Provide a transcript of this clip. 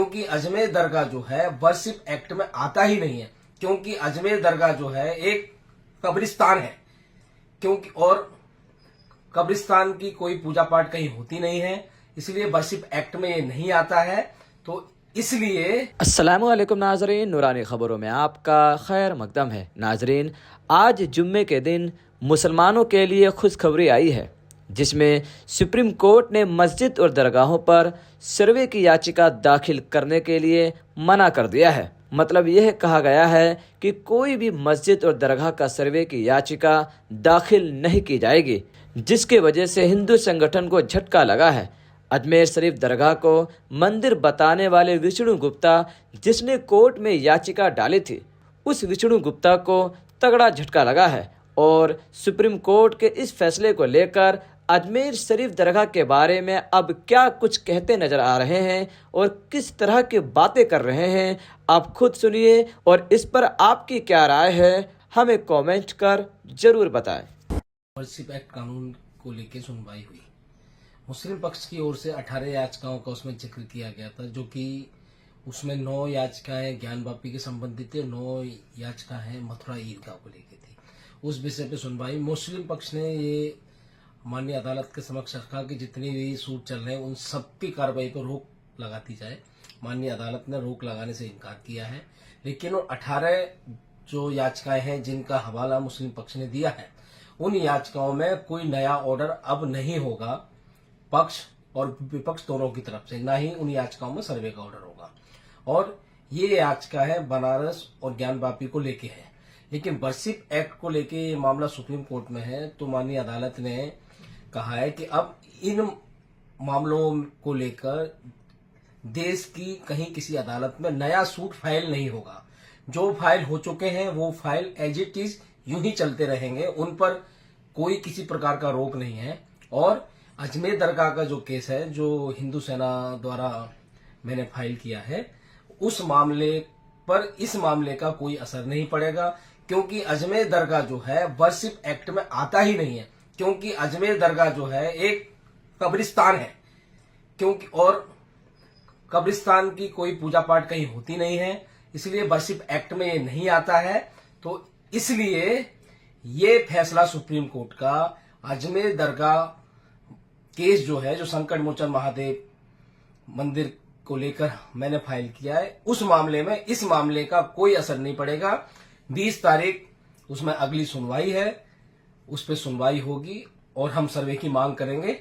क्योंकि अजमेर दरगाह जो है वर्शिप एक्ट में आता ही नहीं है, क्योंकि अजमेर दरगाह जो है एक कब्रिस्तान है, क्योंकि और कब्रिस्तान की कोई पूजा पाठ कहीं होती नहीं है, इसलिए वर्शिप एक्ट में ये नहीं आता है। तो इसलिए अस्सलामुअलैकुम नाजरीन, नूरानी खबरों में आपका खैर मकदम है। नाजरीन, आज जुम्मे के दिन मुसलमानों के लिए खुशखबरी आई है, जिसमें सुप्रीम कोर्ट ने मस्जिद और दरगाहों पर सर्वे की याचिका दाखिल करने के लिए मना कर दिया है। मतलब यह कहा गया है कि कोई भी मस्जिद और दरगाह का सर्वे की याचिका दाखिल नहीं की जाएगी, जिसके वजह से हिंदू संगठन को झटका लगा है। अजमेर शरीफ दरगाह को मंदिर बताने वाले विष्णु गुप्ता, जिसने कोर्ट में याचिका डाली थी, उस विष्णु गुप्ता को तगड़ा झटका लगा है और सुप्रीम कोर्ट के इस फैसले को लेकर अजमेर शरीफ दरगाह के बारे में अब क्या कुछ कहते नजर आ रहे हैं और किस तरह की बातें कर रहे हैं, आप खुद सुनिए और इस पर आपकी क्या राय है हमें कमेंट कर जरूर बताएं। वर्शिप एक्ट कानून को लेकर सुनवाई हुई। मुस्लिम पक्ष की ओर से 18 याचिकाओं का उसमें जिक्र किया गया था, जो कि उसमें 9 याचिकाएं ज्ञान वापी के संबंधित थी, 9 याचिकाएं मथुरा ईदगाह को लेकर थी। उस विषय पे सुनवाई मुस्लिम पक्ष ने ये माननीय अदालत के समक्ष रखा कि जितनी भी सूट चल रहे हैं उन सब की कार्रवाई पर रोक लगा दी जाए। माननीय अदालत ने रोक लगाने से इनकार किया है, लेकिन वो 18 जो याचिकाएं हैं जिनका हवाला मुस्लिम पक्ष ने दिया है, उन याचिकाओं में कोई नया ऑर्डर अब नहीं होगा पक्ष और विपक्ष दोनों की तरफ से, ना ही उन याचिकाओं में सर्वे का ऑर्डर होगा। और ये याचिका है बनारस और ज्ञान वापी को लेके है, लेकिन वर्शिप एक्ट को लेके ये मामला सुप्रीम कोर्ट में है। तो माननीय अदालत ने कहा है कि अब इन मामलों को लेकर देश की कहीं किसी अदालत में नया सूट फाइल नहीं होगा। जो फाइल हो चुके हैं वो फाइल एज इट इज यूं ही चलते रहेंगे, उन पर कोई किसी प्रकार का रोक नहीं है। और अजमेर दरगाह का जो केस है, जो हिंदू सेना द्वारा मैंने फाइल किया है, उस मामले पर इस मामले का कोई असर नहीं पड़ेगा, क्योंकि अजमेर दरगाह जो है वर्शिप एक्ट में आता ही नहीं है, क्योंकि अजमेर दरगाह जो है एक कब्रिस्तान है, क्योंकि और कब्रिस्तान की कोई पूजा पाठ कहीं होती नहीं है, इसलिए वर्शिप एक्ट में ये नहीं आता है। तो इसलिए ये फैसला सुप्रीम कोर्ट का अजमेर दरगाह केस जो है, जो संकट मोचन महादेव मंदिर को लेकर मैंने फाइल किया है, उस मामले में इस मामले का कोई असर नहीं पड़ेगा। 20 तारीख उसमें अगली सुनवाई है, उस पर सुनवाई होगी और हम सर्वे की मांग करेंगे।